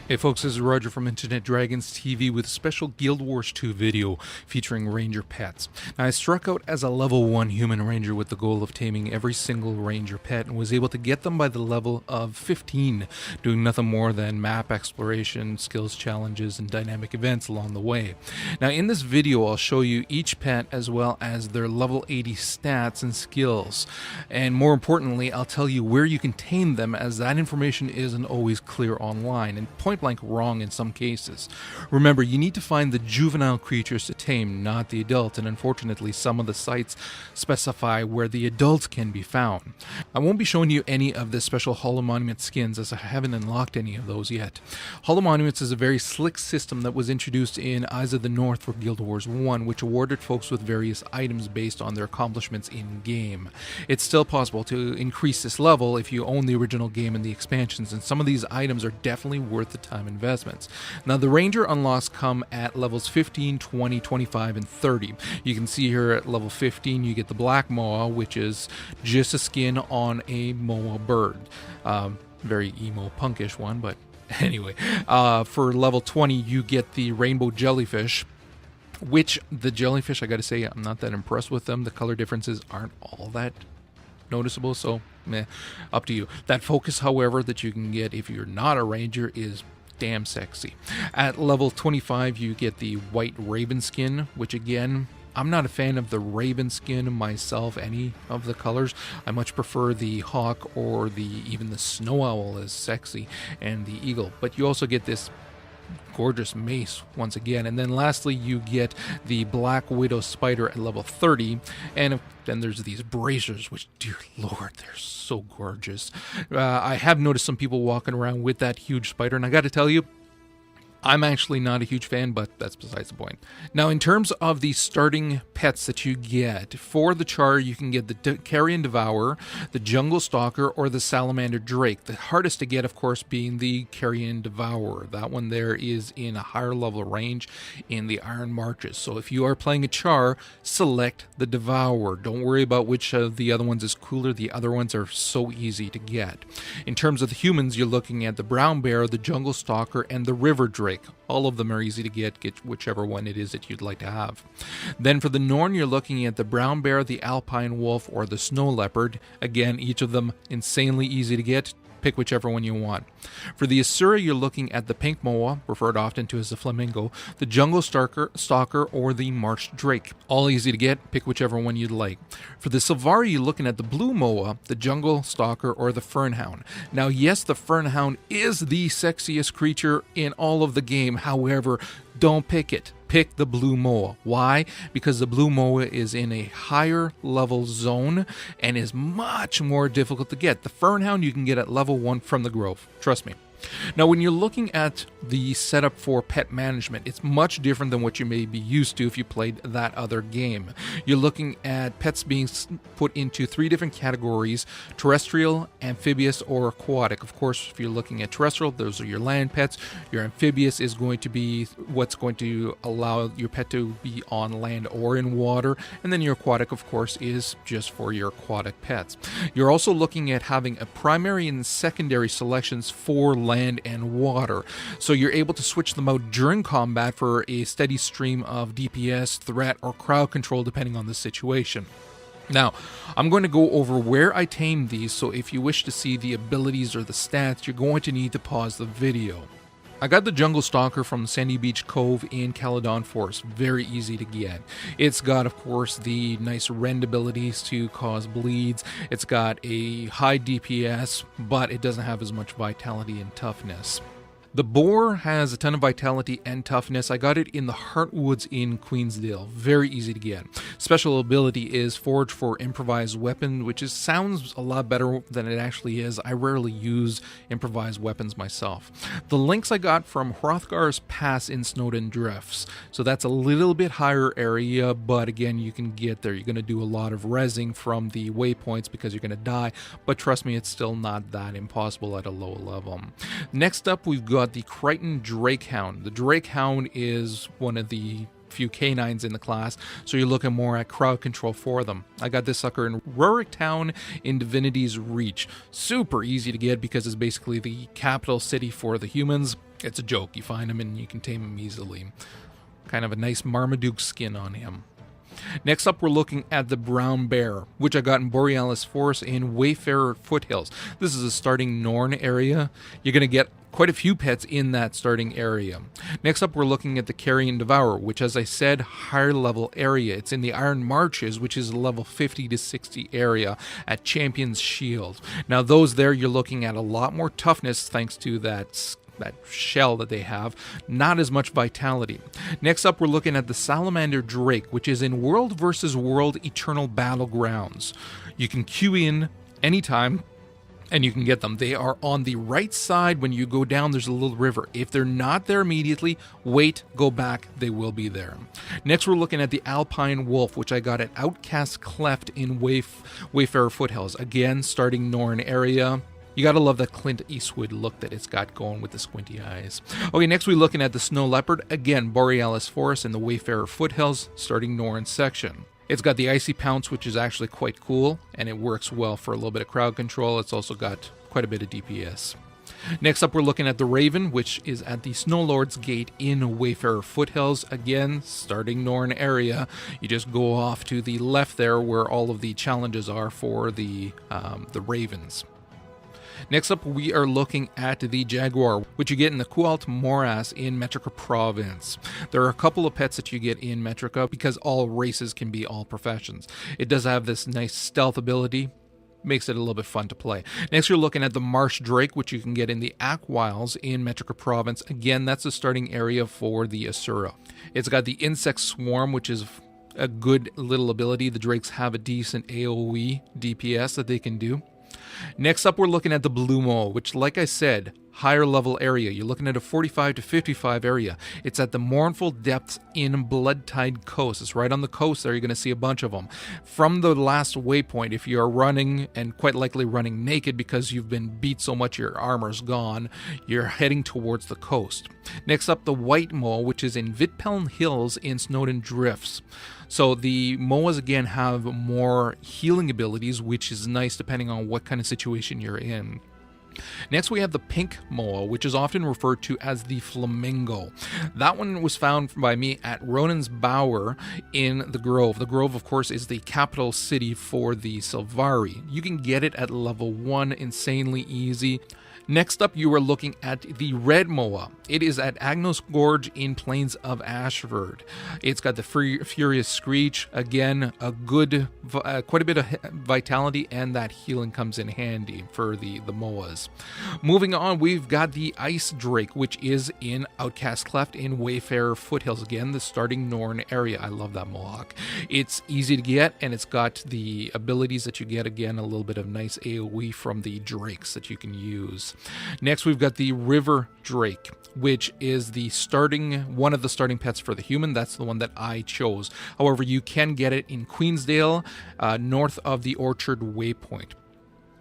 Hey folks, this is Roger from Internet Dragons TV with a special Guild Wars 2 video featuring ranger pets. Now, I struck out as a level 1 human ranger with the goal of taming every single ranger pet and was able to get them by the level of 15, doing nothing more than map exploration, skills challenges, and dynamic events along the way. Now in this video I'll show you each pet as well as their level 80 stats and skills, and more importantly I'll tell you where you can tame them, as that information isn't always clear online and point blank wrong in some cases. Remember, you need to find the juvenile creatures to tame, not the adult, and unfortunately some of the sites specify where the adults can be found. I won't be showing you any of the special Holo Monument skins, as I haven't unlocked any of those yet. Holo Monuments is a very slick system that was introduced in Eyes of the North for Guild Wars 1, which awarded folks with various items based on their accomplishments in-game. It's still possible to increase this level if you own the original game and the expansions, and some of these items are definitely worth the time investments. Now, the Ranger unlocks come at levels 15, 20, 25, and 30. You can see here at level 15 you get the Black Moa, which is just a skin on a Moa bird. Very emo punkish one, but anyway. For level 20 you get the Rainbow Jellyfish, which the jellyfish, I gotta say, I'm not that impressed with them. The color differences aren't all that noticeable, so meh, up to you. That focus, however, that you can get if you're not a ranger is damn sexy. At level 25 you get the White Raven skin, which again, I'm not a fan of the raven skin myself, any of the colors. I much prefer the hawk or even the snow owl is sexy, and the eagle. But you also get this gorgeous mace once again, and then lastly you get the Black Widow spider at level 30, and then there's these bracers, which, dear lord, they're so gorgeous. I have noticed some people walking around with that huge spider, and I gotta tell you, I'm actually not a huge fan, but that's besides the point. Now, in terms of the starting pets that you get, for the char you can get the Carrion Devourer, the Jungle Stalker, or the Salamander Drake. The hardest to get, of course, being the Carrion Devourer. That one there is in a higher level range in the Iron Marches. So if you are playing a char, select the Devourer. Don't worry about which of the other ones is cooler. The other ones are so easy to get. In terms of the humans, you're looking at the Brown Bear, the Jungle Stalker, and the River Drake. All of them are easy to get whichever one it is that you'd like to have. Then for the Norn, you're looking at the Brown Bear, the Alpine Wolf, or the Snow Leopard. Again, each of them insanely easy to get. Pick whichever one you want. For the Asura, you're looking at the Pink Moa, referred often to as the Flamingo, the Jungle Stalker, or the Marsh Drake. All easy to get, pick whichever one you'd like. For the Sylvari, you're looking at the Blue Moa, the Jungle Stalker, or the Fernhound. Now, yes, the Fernhound is the sexiest creature in all of the game, however, don't pick it. Pick the Blue Moa. Why? Because the Blue Moa is in a higher level zone and is much more difficult to get. The Fernhound you can get at level 1 from the Grove. Trust me. Now, when you're looking at the setup for pet management, it's much different than what you may be used to if you played that other game. You're looking at pets being put into 3 different categories: terrestrial, amphibious, or aquatic. Of course, if you're looking at terrestrial, those are your land pets. Your amphibious is going to be what's going to allow your pet to be on land or in water, and then your aquatic, of course, is just for your aquatic pets. You're also looking at having a primary and secondary selections for land and water, so you're able to switch them out during combat for a steady stream of DPS, threat, or crowd control depending on the situation. Now, I'm going to go over where I tamed these, so if you wish to see the abilities or the stats, you're going to need to pause the video. I got the Jungle Stalker from Sandy Beach Cove in Caledon Forest. Very easy to get. It's got, of course, the nice rend abilities to cause bleeds. It's got a high DPS, but it doesn't have as much vitality and toughness. The Boar has a ton of vitality and toughness. I got it in the Heartwoods in Queensdale. Very easy to get. Special ability is Forge for Improvised Weapon, which sounds a lot better than it actually is. I rarely use improvised weapons myself. The links I got from Hrothgar's Pass in Snowdon Drifts. So that's a little bit higher area, but again, you can get there. You're going to do a lot of rezzing from the waypoints because you're going to die, but trust me, it's still not that impossible at a low level. Next up, we've got the Crichton Drakehound. The Drakehound is one of the few canines in the class, so you're looking more at crowd control for them. I got this sucker in Rurik Town in Divinity's Reach. Super easy to get because it's basically the capital city for the humans. It's a joke. You find him and you can tame him easily. Kind of a nice Marmaduke skin on him. Next up, we're looking at the brown bear, which I got in Borealis Forest in Wayfarer Foothills. This is a starting Norn area. You're going to get quite a few pets in that starting area. Next up, we're looking at the Carrion Devourer, which, as I said, higher level area. It's in the Iron Marches, which is a level 50 to 60 area at Champion's Shield. Now, those there, you're looking at a lot more toughness thanks to that shell that they have, not as much vitality. Next up, we're looking at the Salamander Drake, which is in World vs. World Eternal Battlegrounds. You can queue in anytime, and you can get them. They are on the right side. When you go down, there's a little river. If they're not there immediately, wait, go back, they will be there. Next, we're looking at the Alpine Wolf, which I got at Outcast Cleft in Wayfarer Foothills. Again, starting Norn area. You gotta love that Clint Eastwood look that it's got going with the squinty eyes. Okay, next we're looking at the Snow Leopard. Again, Borealis Forest in the Wayfarer Foothills, starting Norn section. It's got the Icy Pounce, which is actually quite cool, and it works well for a little bit of crowd control. It's also got quite a bit of DPS. Next up, we're looking at the Raven, which is at the Snow Lord's Gate in Wayfarer Foothills. Again, starting Norn area. You just go off to the left there where all of the challenges are for the Ravens. Next up, we are looking at the Jaguar, which you get in the Kualt Moas in Metrica Province. There are a couple of pets that you get in Metrica because all races can be all professions. It does have this nice stealth ability, makes it a little bit fun to play. Next, you're looking at the Marsh Drake, which you can get in the Aquilds in Metrica Province. Again, that's the starting area for the Asura. It's got the Insect Swarm, which is a good little ability. The Drakes have a decent AoE DPS that they can do. Next up, we're looking at the Blue Moa, which, like I said, higher level area. You're looking at a 45 to 55 area. It's at the Mournful Depths in Bloodtide Coast. It's right on the coast there. You're going to see a bunch of them. From the last waypoint, if you're running, and quite likely running naked because you've been beat so much your armor's gone, you're heading towards the coast. Next up, the White Moa, which is in Vitpeln Hills in Snowdon Drifts. So the Moas, again, have more healing abilities, which is nice depending on what kind of situation you're in. Next, we have the Pink Moa, which is often referred to as the Flamingo. That one was found by me at Ronan's Bower in the Grove. The Grove, of course, is the capital city for the Sylvari. You can get it at level 1, insanely easy. Next up, you are looking at the Red Moa. It is at Agnos Gorge in Plains of Ashford. It's got the Furious Screech. Again, a good, quite a bit of vitality, and that healing comes in handy for the Moas. Moving on, we've got the Ice Drake, which is in Outcast Cleft in Wayfarer Foothills. Again, the starting Norn area. I love that Mohawk. It's easy to get, and it's got the abilities that you get. Again, a little bit of nice AoE from the Drakes that you can use. Next, we've got the River Drake, which is one of the starting pets for the human. That's the one that I chose. However, you can get it in Queensdale, north of the Orchard Waypoint.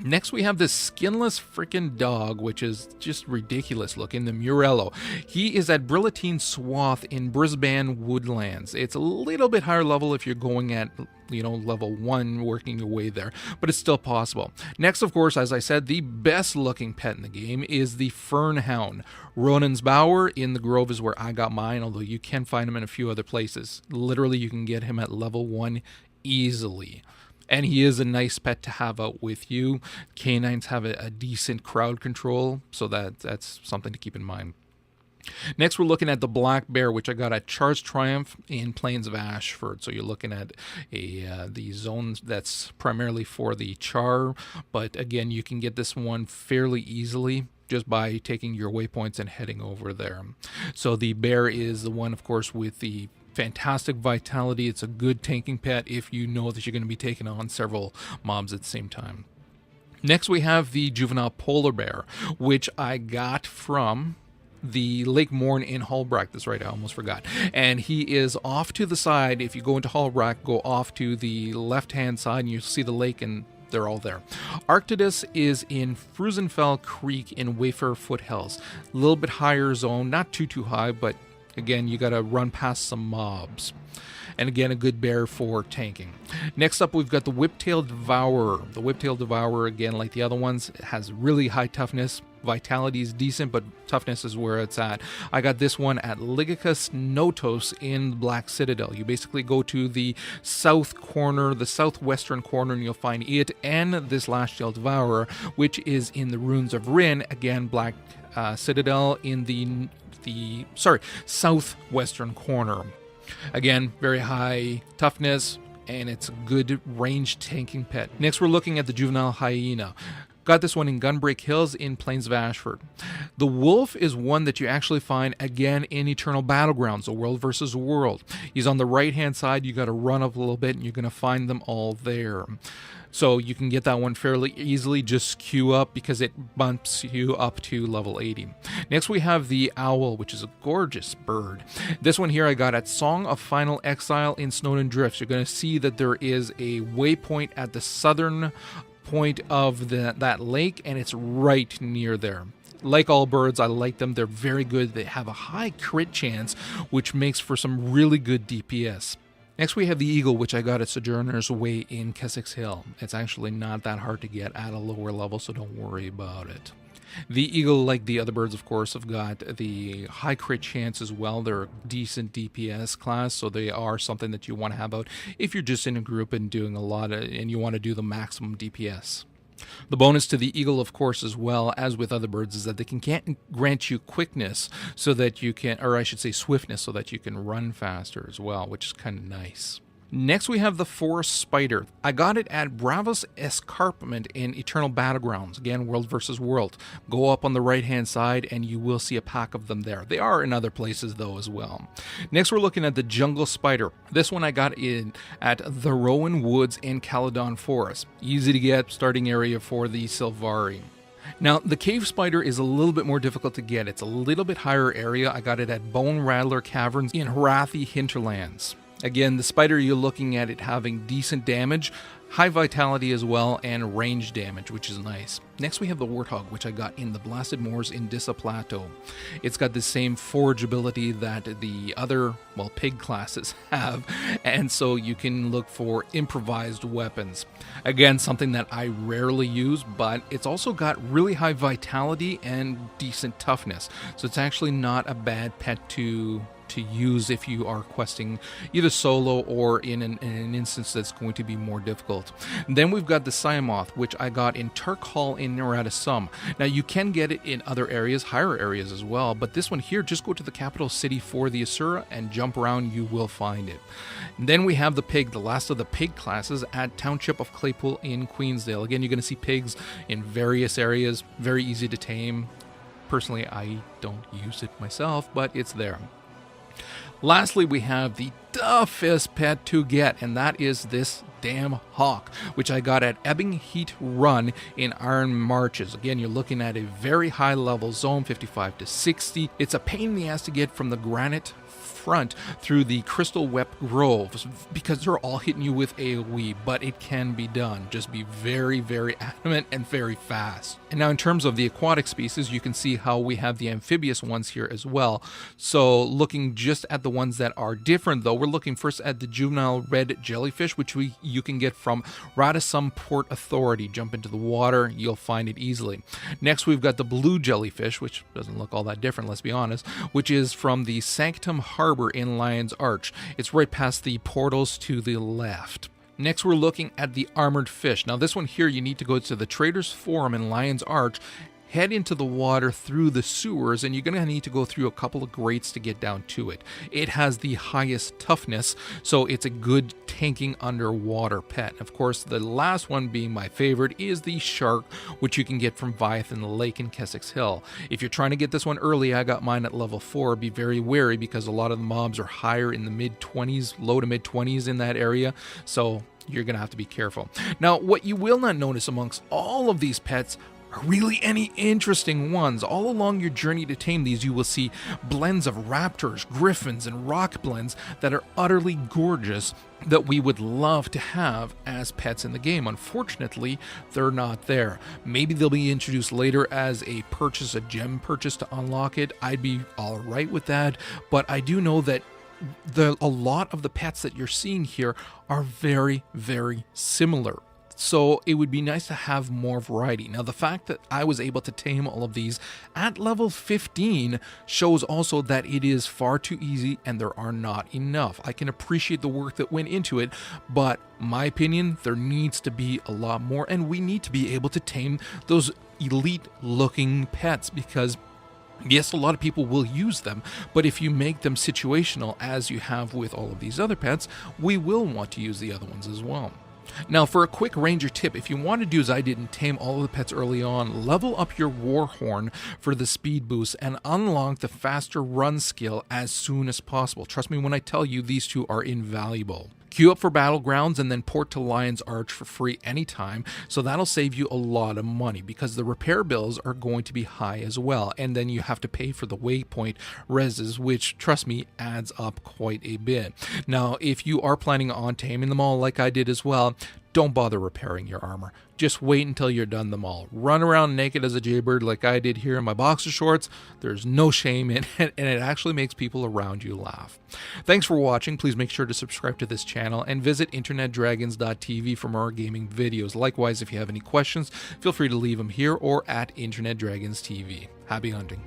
Next, we have this skinless freaking dog, which is just ridiculous looking, the Murello. He is at Brillatine Swath in Brisbane Woodlands. It's a little bit higher level if you're going at, level 1, working your way there, but it's still possible. Next, of course, as I said, the best looking pet in the game is the Fernhound. Ronan's Bower in the Grove is where I got mine, although you can find him in a few other places. Literally, you can get him at level 1 easily. And he is a nice pet to have out with you. Canines have a decent crowd control, so that's something to keep in mind. Next, we're looking at the Black Bear, which I got at Char's Triumph in Plains of Ashford. So you're looking at the zone that's primarily for the Char, but again, you can get this one fairly easily just by taking your waypoints and heading over there. So the bear is the one, of course, with the fantastic vitality. It's a good tanking pet if you know that you're going to be taking on several mobs at the same time. Next, we have the Juvenile Polar Bear, which I got from the Lake Morn in Hullbrack. That's right, I almost forgot. And he is off to the side. If you go into Hullbrack, go off to the left-hand side and you'll see the lake, and they're all there. Arctidus is in Fruzenfell Creek in Wayfarer Foothills. A little bit higher zone, not too high, but again, you got to run past some mobs. and again, a good bear for tanking. Next up, we've got the Whiptail Devourer. The Whiptail Devourer, again, like the other ones, has really high toughness. Vitality is decent, but toughness is where it's at. I got this one at Lygicus Notos in Black Citadel. You basically go to the south corner, the southwestern corner, and you'll find it and this Lashtail Devourer, which is in the Ruins of Rin, again, Black Citadel in the southwestern corner. Again, very high toughness, and it's a good range tanking pet. Next, we're looking at the Juvenile Hyena. Got this one in Gunbreak Hills in Plains of Ashford. The wolf is one that you actually find again in Eternal Battlegrounds, a world versus world. He's on the right hand side. You got to run up a little bit and you're going to find them all there. So you can get that one fairly easily. Just queue up because it bumps you up to level 80. Next we have the owl, which is a gorgeous bird. This one here I got at Song of Final Exile in Snowden Drifts. You're going to see that there is a waypoint at the southern point of that lake, and it's right near there. Like all birds, I like them. They're very good. They have a high crit chance, which makes for some really good DPS. Next we have the eagle, which I got at Sojourner's Way in Kessex Hill. It's actually not that hard to get at a lower level, so don't worry about it. The eagle, like the other birds, of course, have got the high crit chance as well. They're a decent DPS class, so they are something that you want to have out if you're just in a group and doing a lot and you want to do the maximum DPS. The bonus to the eagle, of course, as well as with other birds, is that they can grant you quickness so that you can, or I should say swiftness, so that you can run faster as well, which is kind of nice. Next we have the forest spider. I got it at Bravos Escarpment in Eternal Battlegrounds. Again, world versus world. Go up on the right hand side and you will see a pack of them there. They are in other places though as well. Next we're looking at the jungle spider. This one I got in at the Rowan Woods in Caledon Forest. Easy to get, starting area for the Sylvari. Now, the cave spider is a little bit more difficult to get. It's a little bit higher area. I got it at Bone Rattler Caverns in Harathi Hinterlands. Again, the spider, you're looking at it having decent damage, high vitality as well, and range damage, which is nice. Next we have the warthog, which I got in the Blasted Moors in Dissa Plateau. It's got the same forage ability that the other, well, pig classes have, and so you can look for improvised weapons. Again, something that I rarely use, but it's also got really high vitality and decent toughness, so it's actually not a bad pet to use if you are questing either solo or in an instance that's going to be more difficult. And then we've got the Siamoth, which I got in Turk Hall in Naratasum. Now you can get it in other areas, higher areas as well, but this one here, just go to the capital city for the Asura and jump around, you will find it. And then we have the pig, the last of the pig classes at Township of Claypool in Queensdale. Again, you're going to see pigs in various areas, very easy to tame. Personally, I don't use it myself, but it's there. Lastly, we have the toughest pet to get, and that is this damn hawk, which I got at Ebbing Heat Run in Iron Marches. Again, you're looking at a very high level zone, 55 to 60. It's a pain in the ass to get from the granite front through the Crystal Wep Groves because they're all hitting you with AoE, but it can be done. Just be very, very adamant and very fast. And now in terms of the aquatic species, you can see how we have the amphibious ones here as well. So looking just at the ones that are different though, we're looking first at the juvenile red jellyfish, which you can get from Radissum Port Authority. Jump into the water, you'll find it easily. Next we've got the blue jellyfish, which doesn't look all that different, let's be honest, which is from the Sanctum Harbor in Lion's Arch. It's right past the portals to the left. Next we're looking at the armored fish. Now this one here, you need to go to the Traders Forum in Lion's Arch, head into the water through the sewers, and you're going to need to go through a couple of grates to get down to it. It has the highest toughness, so it's a good tanking underwater pet. Of course, the last one being my favorite is the shark, which you can get from Viathan Lake in Kessex Hill. If you're trying to get this one early, I got mine at level 4. Be very wary because a lot of the mobs are higher in the mid-20s, low to mid-20s in that area, so you're going to have to be careful. Now, what you will not notice amongst all of these pets are really any interesting ones. All along your journey to tame these, you will see blends of raptors, griffins, and rock blends that are utterly gorgeous that we would love to have as pets in the game. Unfortunately, they're not there. Maybe they'll be introduced later as a purchase, a gem purchase to unlock it. I'd be all right with that, but I do know that a lot of the pets that you're seeing here are very, very similar. So it would be nice to have more variety. Now, the fact that I was able to tame all of these at level 15 shows also that it is far too easy and there are not enough. I can appreciate the work that went into it, but my opinion, there needs to be a lot more, and we need to be able to tame those elite looking pets, because yes, a lot of people will use them, but if you make them situational, as you have with all of these other pets, we will want to use the other ones as well. Now, for a quick ranger tip, if you want to do as I did and tame all of the pets early on, level up your war horn for the speed boost and unlock the faster run skill as soon as possible. Trust me when I tell you, these two are invaluable. Queue up for Battlegrounds and then port to Lion's Arch for free anytime, so that'll save you a lot of money because the repair bills are going to be high as well, and then you have to pay for the waypoint reses, which, trust me, adds up quite a bit. Now, if you are planning on taming them all like I did as well, don't bother repairing your armor. Just wait until you're done them all. Run around naked as a jaybird like I did here in my boxer shorts. There's no shame in it, and it actually makes people around you laugh. Thanks for watching. Please make sure to subscribe to this channel and visit internetdragons.tv for more gaming videos. Likewise, if you have any questions, feel free to leave them here or at Internet Dragons TV. Happy hunting.